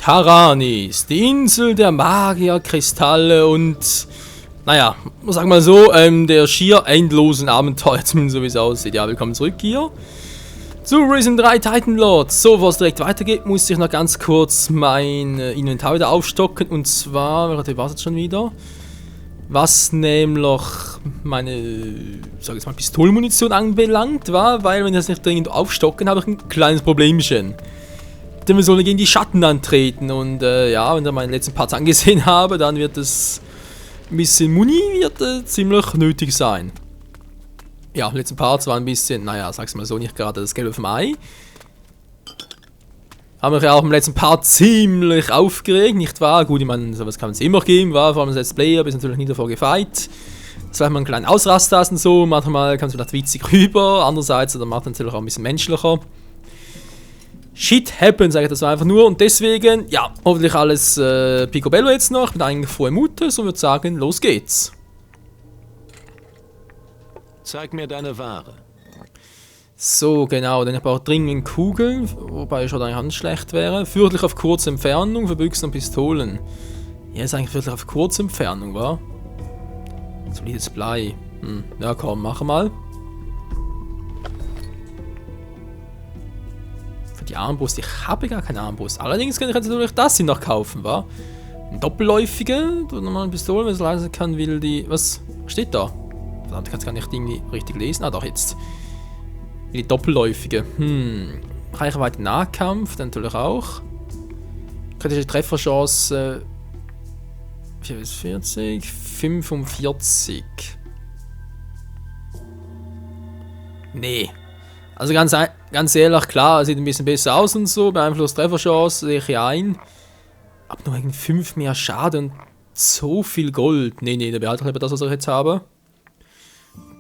Taranis, die Insel der Magierkristalle und, naja, sagen wir mal so, der schier endlosen Abenteuer, zumindest so wie es aussieht. Ja, willkommen zurück hier zu Risen 3 Titan Lords. So, bevor es direkt weitergeht, muss ich noch ganz kurz mein Inventar wieder aufstocken. Und zwar, warte, war es jetzt schon wieder? Was nämlich meine, sag ich mal, Pistolenmunition anbelangt, war, weil wenn ich das nicht dringend aufstocken, habe ich ein kleines Problemchen. Denn wir sollen gegen die Schatten antreten und ja, wenn ich meinen letzten Part angesehen habe, dann wird es ein bisschen Muni ziemlich nötig sein. Ja, letzten Parts war ein bisschen, naja, sag's mal so, nicht gerade das Gelbe vom Ei. Haben wir ja auch im letzten Part ziemlich aufgeregt, nicht wahr? Gut, ich meine, sowas kann es immer geben, war vor allem als Let's Player, bist natürlich nie davor gefeit. Das heißt, man einen kleinen Ausraster hast und so, manchmal kann es vielleicht witzig rüber, andererseits, oder macht natürlich auch ein bisschen menschlicher. Shit happens, sage ich das einfach nur, und deswegen, ja, hoffentlich alles picobello jetzt noch, mit eigentlich frohem Mutes und würde sagen, los geht's. Zeig mir deine Ware. So, genau, denn ich brauche dringend Kugeln, wobei schon eigentlich ganz schlecht wäre. Fürchtlich auf kurze Entfernung für Büchsen und Pistolen. Ja, ist eigentlich fürchtlich auf kurze Entfernung, wa? Solides Blei. Ja, komm, mach mal. Für die Armbrust, ich habe gar keine Armbrust. Allerdings kann ich jetzt natürlich das hier noch kaufen, wa? Ein doppelläufige, du nochmal eine Pistole, wenn es leise kann, will die. Was steht da? Verdammt, ich kann es gar nicht irgendwie richtig lesen. Ah, doch, jetzt. Die doppelläufige. Reichweite Nahkampf, dann natürlich auch. Kritische Trefferchance 40, 45. Nee. Also ganz ehrlich, klar, sieht ein bisschen besser aus und so. Beeinflusst Trefferchance, sehe ich ein. Aber nur irgendwie 5 mehr Schaden und so viel Gold. Nee, da behalte ich lieber das, was ich jetzt habe.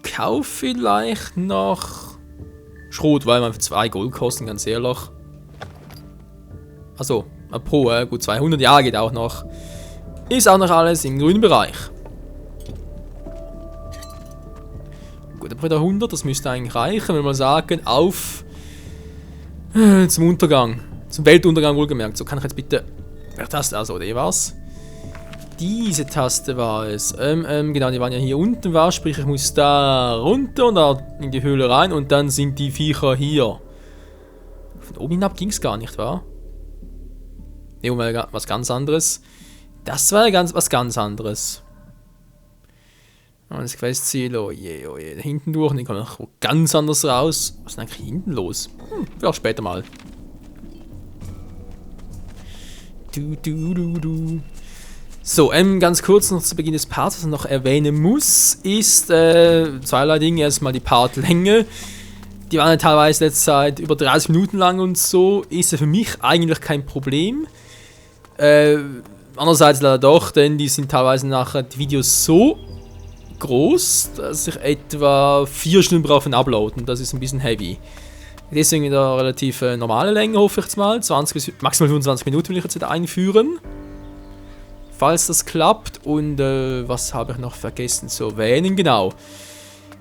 Kauf vielleicht noch Schrot, weil man 2 Gold kosten, ganz ehrlich. Achso, pro, gut 200, ja, geht auch noch. Ist auch noch alles im grünen Bereich. Gut, aber wieder 100, das müsste eigentlich reichen, wenn wir mal sagen, auf zum Untergang. Zum Weltuntergang wohlgemerkt. So kann ich jetzt bitte. Wer Taste, also, oder was? Diese Taste war es. Genau, die waren ja hier unten, war, sprich, ich muss da runter und da in die Höhle rein und dann sind die Viecher hier. Von oben hinab ging es gar nicht, wahr? Ne, was ganz anderes. Das war ja was ganz anderes. Das Questziel, oh je, da hinten durch, und die kommen noch ganz anders raus. Was ist denn eigentlich hinten los? Vielleicht später mal. So, ganz kurz noch zu Beginn des Parts, was ich noch erwähnen muss, ist zweierlei Dinge. Erstmal die Partlänge. Die waren ja teilweise letzte Zeit über 30 Minuten lang und so. Ist ja für mich eigentlich kein Problem. Andererseits leider doch, denn die sind teilweise nachher die Videos so groß, dass ich etwa 4 Stunden brauche für ein Uploaden. Das ist ein bisschen heavy. Deswegen wieder relativ normale Länge, hoffe ich jetzt mal. 20 bis maximal 25 Minuten will ich jetzt wieder einführen. Falls das klappt. Und was habe ich noch vergessen zu erwähnen? Genau.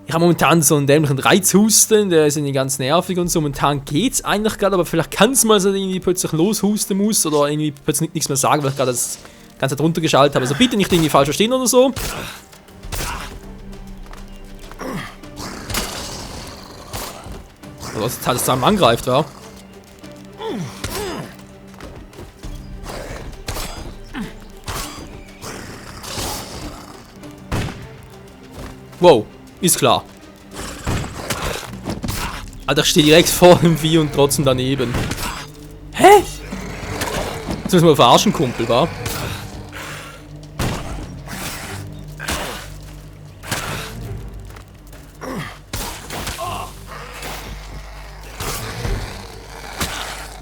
Ich habe momentan so einen dämlichen Reizhusten, der ist irgendwie ganz nervig und so. Momentan geht's eigentlich gerade, aber vielleicht kann es mal, dass ich irgendwie plötzlich loshusten muss oder irgendwie plötzlich nichts mehr sagen, weil ich gerade das Ganze drunter geschaltet habe. Also bitte nicht irgendwie falsch verstehen oder so. Also das halt zusammen angreift, ja. Wow, ist klar. Alter, ich stehe direkt vor dem Vieh und trotzdem daneben. Hä? Jetzt müssen wir verarschen, Kumpel, wa?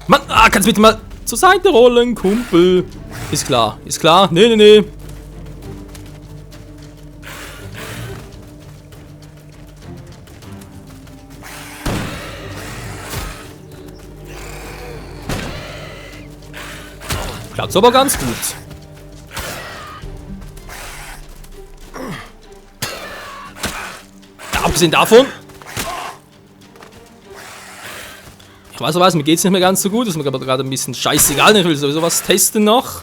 Mann, kannst du bitte mal zur Seite rollen, Kumpel? Ist klar, ist klar. Nee. Klappt's aber ganz gut. Ja, abgesehen davon Ich weiß, mir geht's nicht mehr ganz so gut. Das ist mir aber gerade ein bisschen scheißegal. Ich will sowieso was testen noch.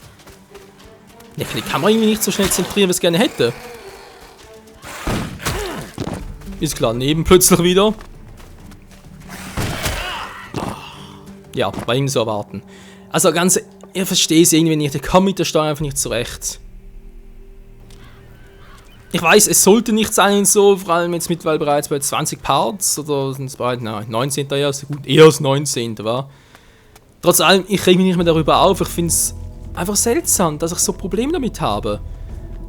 Ich kann die Kamera irgendwie nicht so schnell zentrieren, wie ich es gerne hätte. Ist klar, neben plötzlich wieder. Ja, war irgendwie so erwarten. Also ganz, ich verstehe es irgendwie nicht. Ich komme mit der Steuer einfach nicht zurecht. Ich weiß, es sollte nicht sein so, vor allem jetzt mittlerweile bereits bei 20 Parts oder sind es bereits, 19. Jahr, so gut, eher das 19. war. Trotz allem, ich reg mich nicht mehr darüber auf. Ich finde es einfach seltsam, dass ich so Probleme damit habe.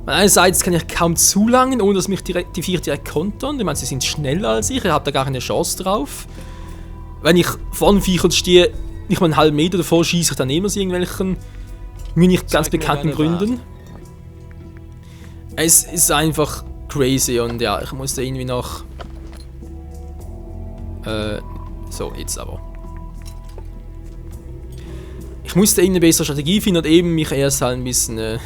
Einerseits kann ich kaum zulangen, ohne dass mich die Viecher direkt kontern. Ich meine, sie sind schneller als ich habe da gar keine Chance drauf. Wenn ich von Viechern stehe, nicht mal einen halben Meter davor schieße ich dann immer aus irgendwelchen mir nicht ganz bekannten Gründen. Es ist einfach crazy und ja, ich musste irgendwie noch... so, jetzt aber. Ich musste irgendeine bessere Strategie finden und eben mich erst halt ein bisschen...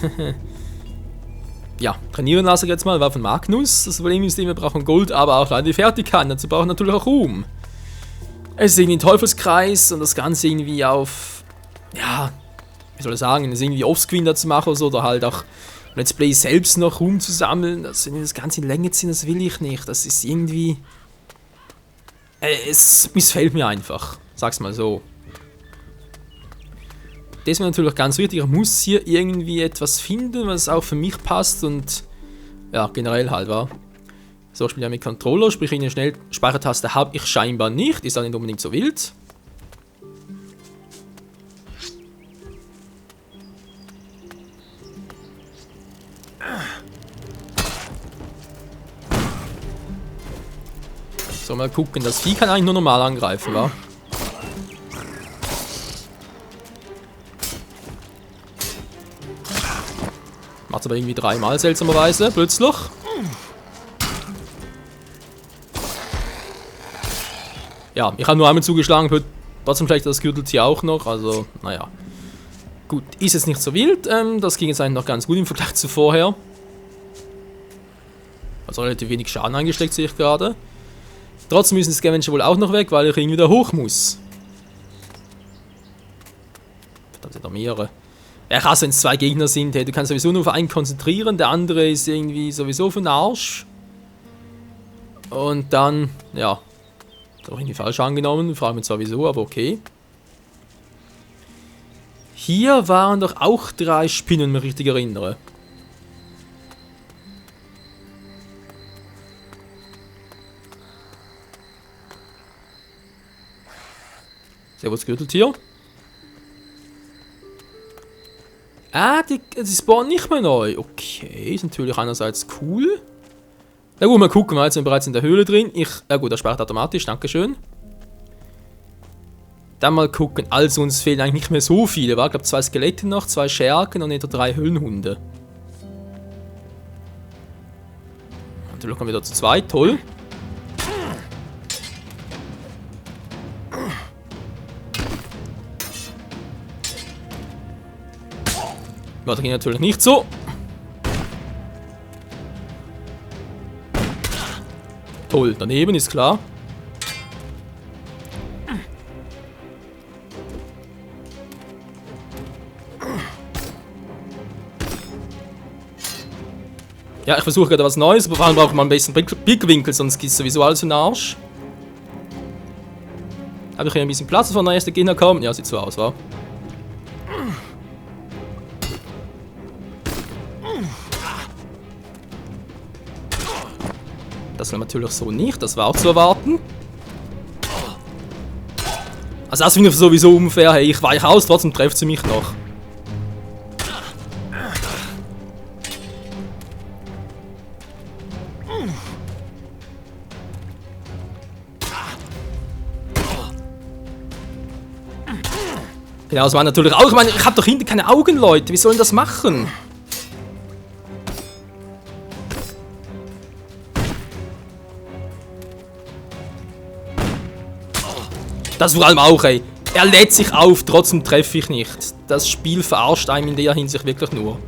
ja, trainieren lassen jetzt mal, war von Magnus. Das Problem ist, wir brauchen Gold, aber auch Leute, die fertig kann. Dazu brauchen wir natürlich auch Ruhm. Es ist irgendwie ein Teufelskreis und das Ganze irgendwie auf... Ja, wie soll ich sagen, es irgendwie Offscreen dazu machen oder so, oder halt auch... Let's Play selbst noch Ruhm zu sammeln, das Ganze in Länge ziehen, das will ich nicht. Das ist irgendwie... es missfällt mir einfach. Sag's mal so. Das ist mir natürlich ganz wichtig. Ich muss hier irgendwie etwas finden, was auch für mich passt und... Ja, generell halt, war. So, ich spiele ja mit Controller, sprich eine Schnellspeichertaste habe ich scheinbar nicht. Ist auch nicht unbedingt so wild. So, mal gucken. Das Vieh kann eigentlich nur normal angreifen, wa? Macht's aber irgendwie dreimal seltsamerweise, plötzlich. Ja, ich habe nur einmal zugeschlagen, wird trotzdem vielleicht das Gürteltier auch noch, also, naja. Gut, ist jetzt nicht so wild, das ging jetzt eigentlich noch ganz gut im Vergleich zu vorher. Also relativ wenig Schaden eingesteckt, sehe ich gerade. Trotzdem müssen die Scavenger wohl auch noch weg, weil ich irgendwie da hoch muss. Verdammt, sind da mehrere. Ja, krass, wenn es zwei Gegner sind, hey, du kannst sowieso nur auf einen konzentrieren, der andere ist irgendwie sowieso für den Arsch. Und dann, ja, doch irgendwie falsch angenommen, frage mich zwar wieso, aber okay. Hier waren doch auch 3 Spinnen, wenn ich mich richtig erinnere. Servus Gürteltier. Ah, die spawnen nicht mehr neu. Okay, ist natürlich einerseits cool. Na gut, mal gucken, wir sind bereits in der Höhle drin. Ja gut, er speichert automatisch, dankeschön. Dann mal gucken, also uns fehlen eigentlich nicht mehr so viele, war? Ich glaube 2 Skelette noch, 2 Schergen und etwa 3 Höhlenhunde. Natürlich kommen wir wieder zu 2, toll. Das ging natürlich nicht so. Toll, daneben ist klar. Ja, ich versuche gerade was Neues, aber vor allem braucht man am besten Blickwinkel, sonst geht sowieso alles in den Arsch. Habe ich hier ein bisschen Platz, bevor der erste Gegner kommt? Ja, sieht so aus, wa? Das war natürlich so nicht, das war auch zu erwarten. Also das finde ich sowieso unfair, hey, ich weiche aus, trotzdem trefft sie mich noch. Genau, das war natürlich auch, ich meine, ich habe doch hinten keine Augen, Leute, wie sollen das machen? Das vor allem auch, ey. Er lädt sich auf, trotzdem treffe ich nicht. Das Spiel verarscht einem in der Hinsicht wirklich nur.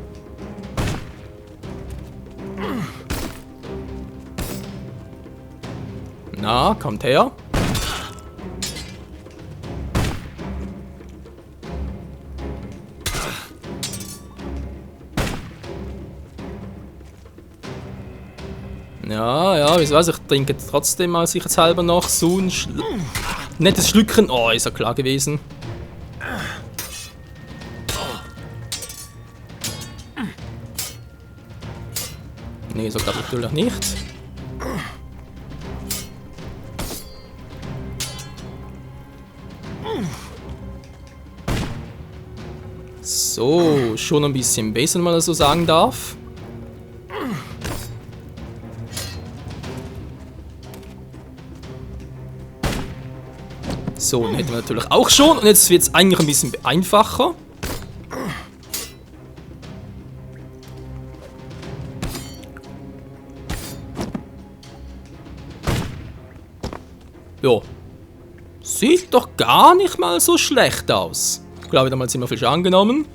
Na, kommt her. Ja, ja, wieso weiß ich, trinke trotzdem mal sicherheitshalber noch so ein nettes Schlückchen. Oh, ist ja klar gewesen. Nee, so glaube ich natürlich nicht. So, schon ein bisschen besser, wenn man das so sagen darf. So, den hätten wir natürlich auch schon. Und jetzt wird es eigentlich ein bisschen einfacher. Ja. Sieht doch gar nicht mal so schlecht aus. Ich glaube, damals sind wir viel angenommen.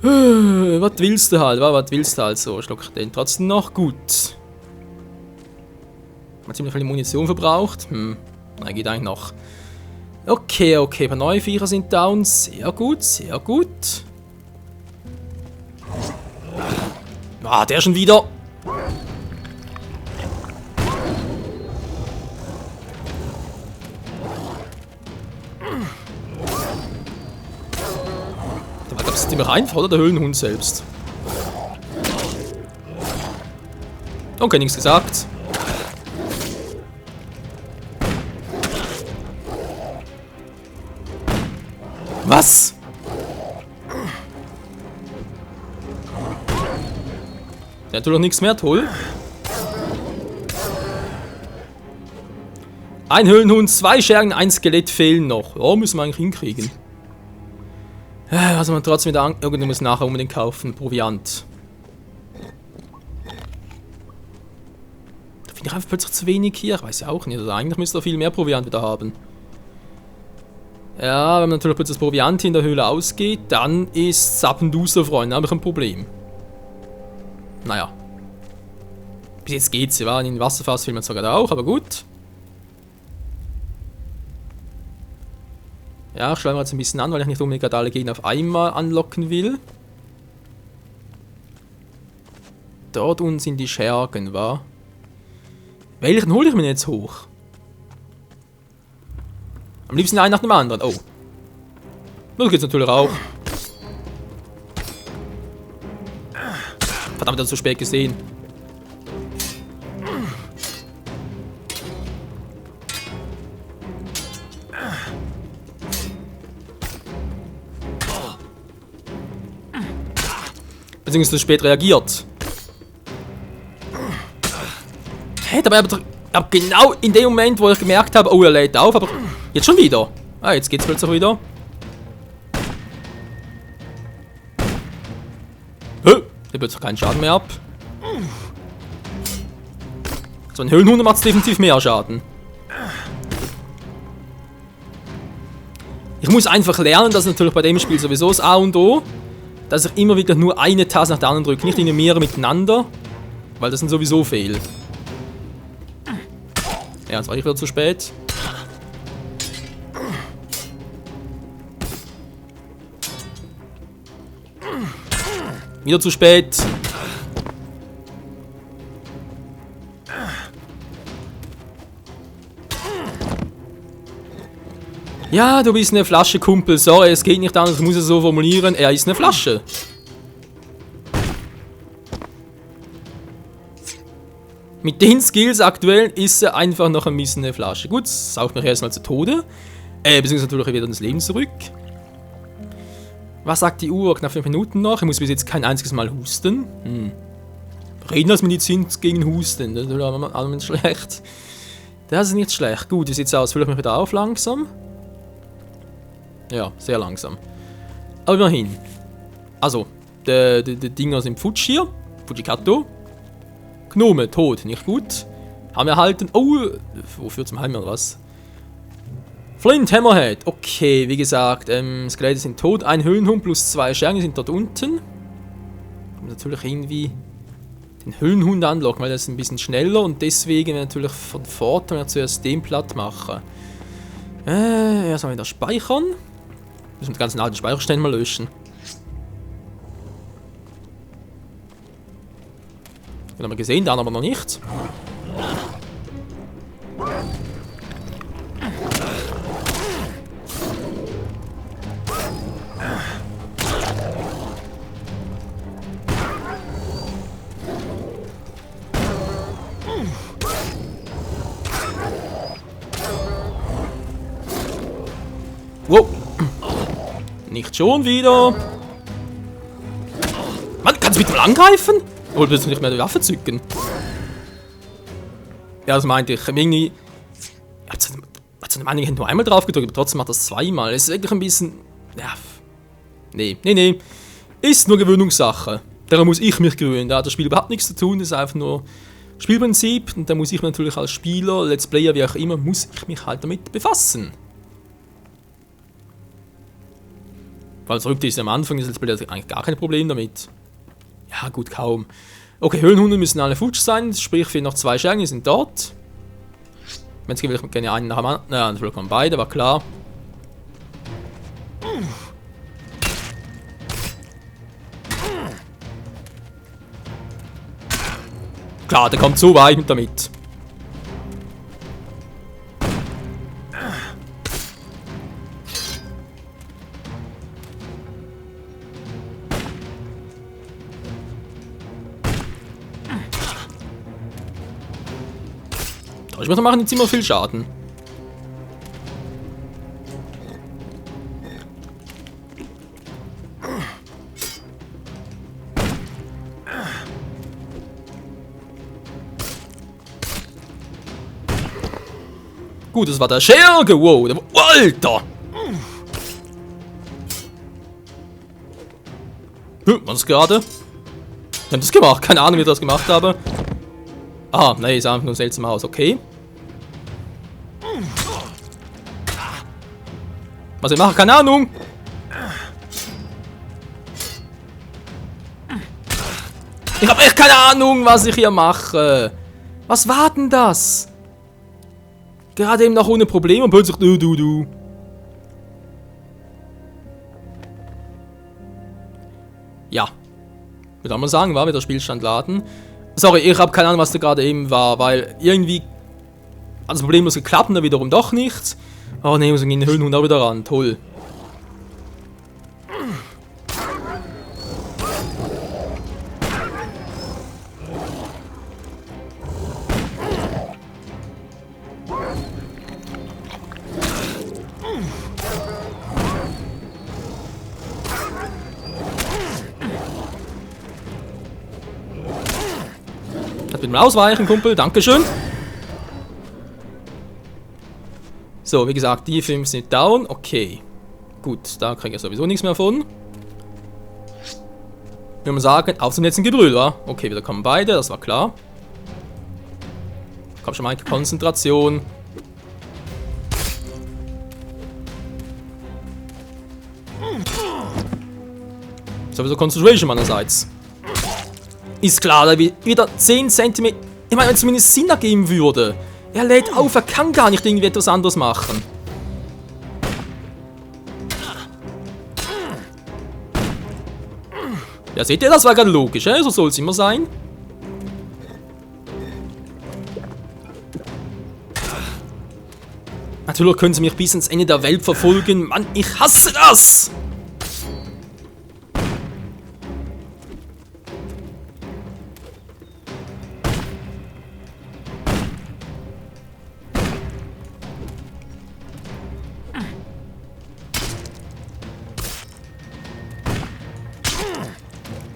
Was willst du halt? Was willst du halt so? Schluck den trotzdem noch. Gut. Haben wir ziemlich viel Munition verbraucht. Nein, geht eigentlich noch. Okay, okay. Ein paar neue Viecher sind down. Sehr gut, sehr gut. Ah, der schon wieder. Das ist ziemlich einfach, oder? Der Höhlenhund selbst. Okay, nichts gesagt. Was? Der tut doch nichts mehr, toll. Ein Höhlenhund, 2 Schergen, 1 Skelett fehlen noch. Ja, müssen wir eigentlich hinkriegen. Also man trotzdem wieder irgendwo muss nachher unbedingt kaufen. Proviant. Da finde ich einfach plötzlich zu wenig hier. Ich weiß ja auch nicht. Also eigentlich müsste er viel mehr Proviant wieder haben. Ja, wenn natürlich plötzlich das Proviant in der Höhle ausgeht, dann ist Zappenduster, Freunde, habe ich ein Problem. Naja. Bis jetzt geht's. Wir waren in den Wasserfass, filmen sogar auch, aber gut. Ja, ich schaue mir jetzt ein bisschen an, weil ich nicht unbedingt alle Gegner auf einmal anlocken will. Dort unten sind die Schergen, wa? Welchen hole ich mir jetzt hoch? Am liebsten einen nach dem anderen. Oh. Das geht's natürlich auch. Verdammt, das zu spät gesehen. Beziehungsweise zu spät reagiert. Hä, dabei aber genau in dem Moment, wo ich gemerkt habe, oh, er lädt auf, aber jetzt schon wieder. Ah, jetzt geht's plötzlich wieder. Hä? Der plötzlich keinen Schaden mehr ab. So ein Höhlenhund macht definitiv mehr Schaden. Ich muss einfach lernen, dass natürlich bei dem Spiel sowieso das A und O, dass ich immer wieder nur eine Taste nach der anderen drücke, nicht in mehrere miteinander, weil das sind sowieso Fehl. Ja, jetzt war ich wieder zu spät. Wieder zu spät. Ja, du bist eine Flasche, Kumpel. Sorry, es geht nicht anders. Ich muss es so formulieren. Er ist eine Flasche. Mit den Skills aktuell ist er einfach noch ein bisschen eine Flasche. Gut, saugt mich erstmal zu Tode. Beziehungsweise natürlich wieder ins Leben zurück. Was sagt die Uhr? Knapp 5 Minuten noch. Ich muss bis jetzt kein einziges Mal husten. Reden als Medizin gegen Husten. Das ist auch nicht schlecht. Das ist nicht schlecht. Gut, wie sieht's aus? Fülle ich mich wieder auf langsam? Ja, sehr langsam. Aber immerhin. Also, die Dinger sind futsch hier. Fujikato. Gnome, tot. Nicht gut. Haben wir erhalten. Oh, wofür zum Heim oder was? Flint, Hammerhead. Okay, wie gesagt, Skelette sind tot. Ein Höhlenhund plus 2 Schergen sind dort unten. Natürlich irgendwie den Höhlenhund anlocken, weil das ist ein bisschen schneller und deswegen natürlich von Vorteil, wenn wir zuerst den platt machen. Erstmal wieder speichern. Müssen wir die ganzen alten Speicherstände mal löschen. Den haben wir gesehen, den aber noch nicht. Wow. Nicht schon wieder. Mann, kannst du bitte mal angreifen? Oder willst du nicht mehr die Waffe zücken? Ja, das meinte ich. Irgendwie... Also, ich hätte nur einmal drauf gedrückt, aber trotzdem macht das zweimal. Es ist wirklich ein bisschen... Ja... Nee. Ist nur Gewöhnungssache. Daran muss ich mich gewöhnen. Da hat das Spiel überhaupt nichts zu tun. Das ist einfach nur Spielprinzip. Und da muss ich natürlich als Spieler, Let's Player, wie auch immer, muss ich mich halt damit befassen. Weil zurück ist am Anfang des Let's Play eigentlich gar kein Problem damit. Ja, gut, kaum. Okay, Höhlenhunde müssen alle futsch sein, sprich, fehlen noch 2 Schergen, die sind dort. Jetzt will ich gerne einen nach dem anderen. Ja, natürlich kommen beide, war klar. Klar, der kommt so weit mit damit. Ich muss machen, die ziemlich viel Schaden. Gut, das war der Scherge. Wow, der... Alter! Was gerade? Ich hab das gemacht. Keine Ahnung, wie ich das gemacht habe. Ah, nein, ist einfach nur ein seltsames Haus. Okay. Was ich mache, keine Ahnung. Ich habe echt keine Ahnung, was ich hier mache. Was war denn das? Gerade eben noch ohne Probleme und plötzlich du. Ja. Wie soll man sagen, war wieder Spielstand laden. Sorry, ich habe keine Ahnung, was da gerade eben war, weil irgendwie hat das Problem geklappt und dann wiederum doch nicht. Oh ne, muss ich in den Höhlenhund auch wieder ran. Toll. Das wird mal ausweichen, Kumpel. Dankeschön. So, wie gesagt, die 5 sind down. Okay. Gut, da kriege ich sowieso nichts mehr von. Will man sagen, auf zum letzten Gebrüll, wa? Okay, wieder kommen beide, das war klar. Komm schon mal, Konzentration. Sowieso Concentration meinerseits. Ist klar, da wieder 10 cm. Ich meine, wenn es zumindest Sinn ergeben würde. Er lädt auf, er kann gar nicht irgendwie etwas anderes machen. Ja, seht ihr, das war gerade logisch, so soll es immer sein. Natürlich können sie mich bis ins Ende der Welt verfolgen. Mann, ich hasse das!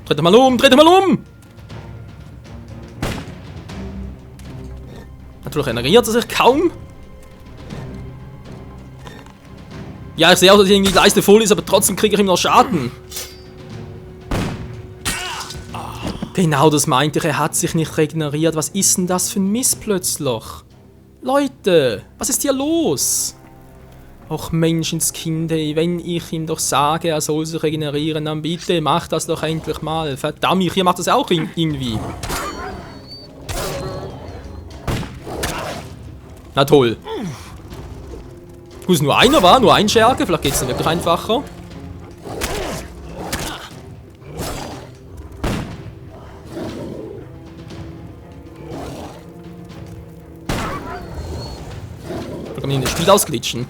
Dreht mal um, dreht mal um! Natürlich regeneriert er sich kaum. Ja, ich sehe auch, dass irgendwie die Leiste voll ist, aber trotzdem kriege ich ihm noch Schaden. Genau das meinte ich, er hat sich nicht regeneriert. Was ist denn das für ein Mist plötzlich? Leute, was ist hier los? Och Menschenskind, ey, wenn ich ihm doch sage, er soll sich regenerieren, dann bitte, mach das doch endlich mal. Verdammt, hier macht das auch irgendwie. Na toll. Gut, es nur einer war, nur ein Scherge, vielleicht geht es dann wirklich einfacher. Kann ich das Spiel ausglitschen?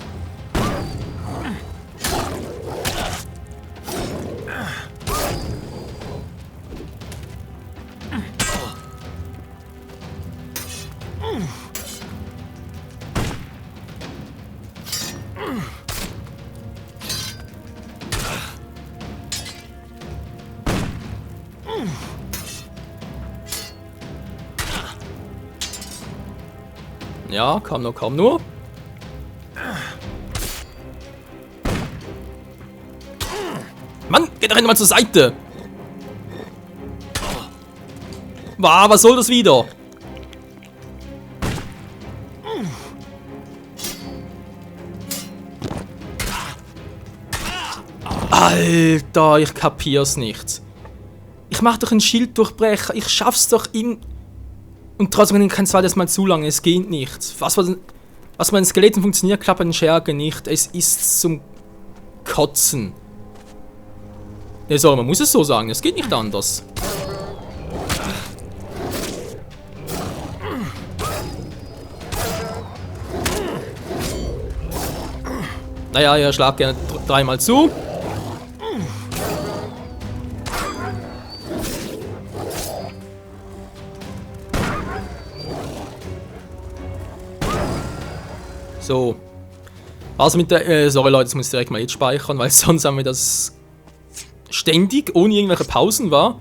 Ja, komm nur, komm nur. Mann, geht doch endlich mal zur Seite. Wow, was soll das wieder? Alter, ich kapier's nicht. Ich mach doch einen Schilddurchbrecher, ich schaff's doch in... Und trotzdem kann es zweites Mal zu lange, es geht nicht. Was bei den Skeletten funktioniert, klappt bei den Schergen nicht. Es ist zum Kotzen. Ne, sorry, man muss es so sagen, es geht nicht anders. Naja, ihr schlagt gerne dreimal zu. So. Also mit der... sorry Leute, das muss ich direkt mal jetzt speichern, weil sonst haben wir das ständig, ohne irgendwelche Pausen war.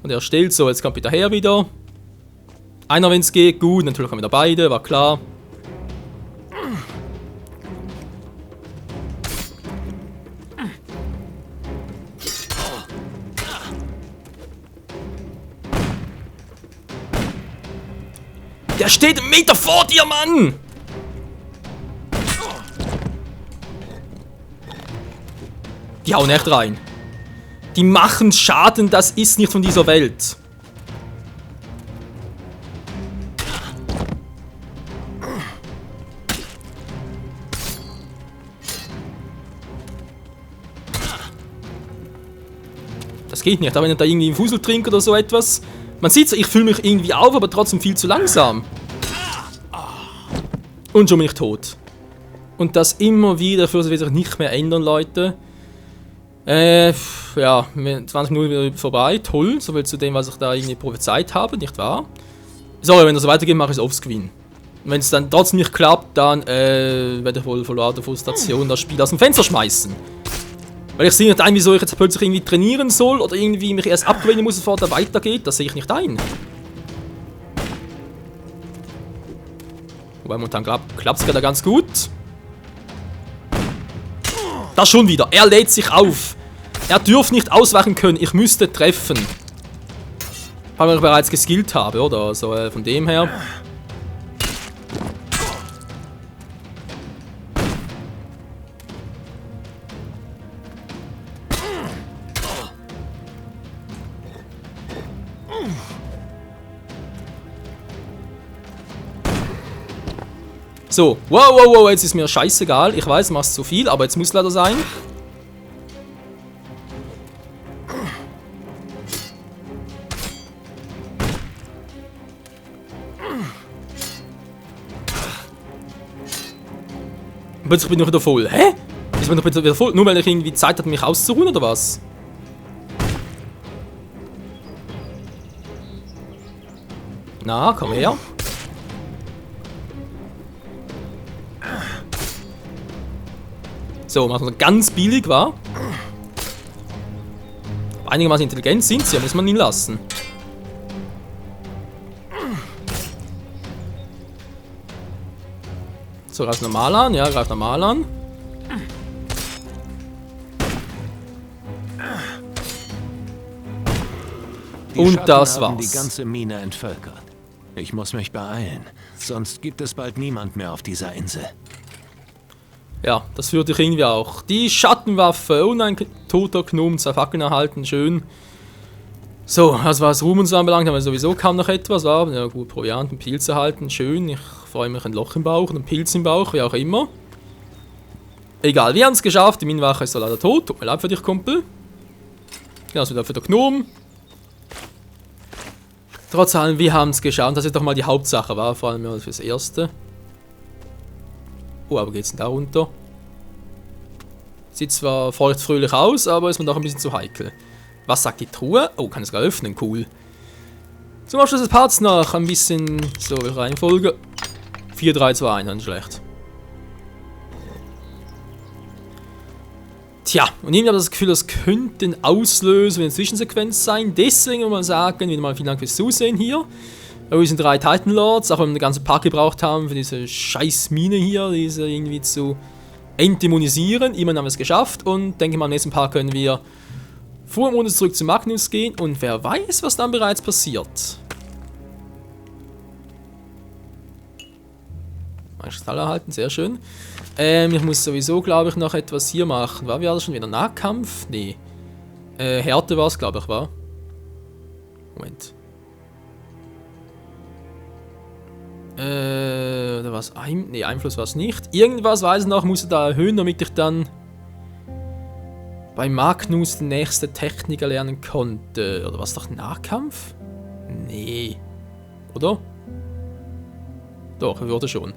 Und er stellt so, jetzt kommt bitte her wieder. Einer, wenn es geht, gut, natürlich haben wir da beide, war klar. Der steht 1 Meter vor dir, Mann! Die hauen echt rein. Die machen Schaden, das ist nicht von dieser Welt. Das geht nicht, aber wenn er da irgendwie einen Fusel trinkt oder so etwas. Man sieht ich fühle mich irgendwie auf, aber trotzdem viel zu langsam. Und schon bin ich tot. Und das immer wieder, für wird sich nicht mehr ändern, Leute. Ja, 20 Minuten wieder vorbei, toll, soviel zu dem, was ich da irgendwie prophezeit habe, nicht wahr? Sorry, wenn das so weitergeht, mache ich es offscreen. Wenn es dann trotzdem nicht klappt, dann werde ich wohl vor lauter Frustration das Spiel aus dem Fenster schmeißen. Weil ich sehe nicht ein, wieso ich jetzt plötzlich irgendwie trainieren soll oder irgendwie mich erst abgewöhnen muss, bevor es weitergeht, das sehe ich nicht ein. Wobei momentan klappt es gerade ganz gut. Das schon wieder, er lädt sich auf. Er dürfte nicht ausweichen können, ich müsste treffen. Weil ich bereits geskillt habe, oder? Also von dem her. So, wow, jetzt ist mir scheißegal. Ich weiß, machst zu viel, aber jetzt muss leider sein. Plötzlich bin ich wieder voll. Hä? Ich bin doch wieder voll. Nur weil ich irgendwie Zeit hatte, mich auszuruhen, oder was? Na, komm her. So, machen wir ganz billig, war. Einigermaßen intelligent sind sie, muss man ihn lassen. So, greift normal an, ja, greift normal an. Und das war's. Die ganze Mine entvölkert. Ich muss mich beeilen, sonst gibt es bald niemand mehr auf dieser Insel. Ja, das führt dich irgendwie auch. Die Schattenwaffe und ein toter Gnome, 2 Fackeln erhalten, schön. So, also was Ruhm und so anbelangt, haben wir sowieso kaum noch etwas. War ja gut, Proviant und Pilz erhalten, schön. Ich freue mich, ein Loch im Bauch und ein Pilz im Bauch, wie auch immer. Egal, wir haben es geschafft. Die Minenwache ist so leider tot. Tut mir leid für dich, Kumpel. Ja, also wieder für den Gnome. Trotz allem, wir haben es geschafft. Das ist doch mal die Hauptsache, war vor allem fürs Erste. Oh, aber geht's denn da runter? Sieht zwar feuchtfröhlich aus, aber ist mir doch ein bisschen zu heikel. Was sagt die Truhe? Oh, kann es gar öffnen, cool. Zum Abschluss des Parts noch ein bisschen so Reihenfolge. 4, 3, 2, 1, nicht schlecht. Tja, und ich habe das Gefühl, das könnte ein Auslöser eine Zwischensequenz sein. Deswegen will man sagen, wieder mal vielen Dank fürs Zusehen hier. Wir sind 3 Titan Lords, auch wenn wir den ganzen Park gebraucht haben für diese scheiß Mine hier, diese irgendwie zu entdämonisieren. Immerhin haben wir es geschafft und denke mal, im nächsten Part können wir vor dem Modus zurück zu Magnus gehen und wer weiß, was dann bereits passiert. Mein Kristall erhalten, sehr schön. Ich muss sowieso, glaube ich, noch etwas hier machen. War das schon wieder Nahkampf? Nee. Härte war es, glaube ich, war. Moment. Oder was? Nee, Einfluss war es nicht. Irgendwas, weiß ich noch, muss ich da erhöhen, damit ich dann bei Magnus die nächste Technik erlernen konnte. Oder was doch Nahkampf? Nee. Oder? Doch, würde schon.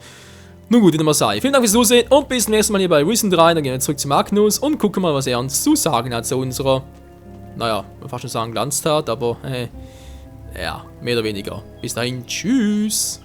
Nun gut, wieder mal sei. Vielen Dank fürs Zusehen und bis zum nächsten Mal hier bei Risen 3. Dann gehen wir zurück zu Magnus und gucken mal, was er uns zu sagen hat zu unserer, naja, man fast schon sagen Glanztat, aber ja, mehr oder weniger. Bis dahin, tschüss.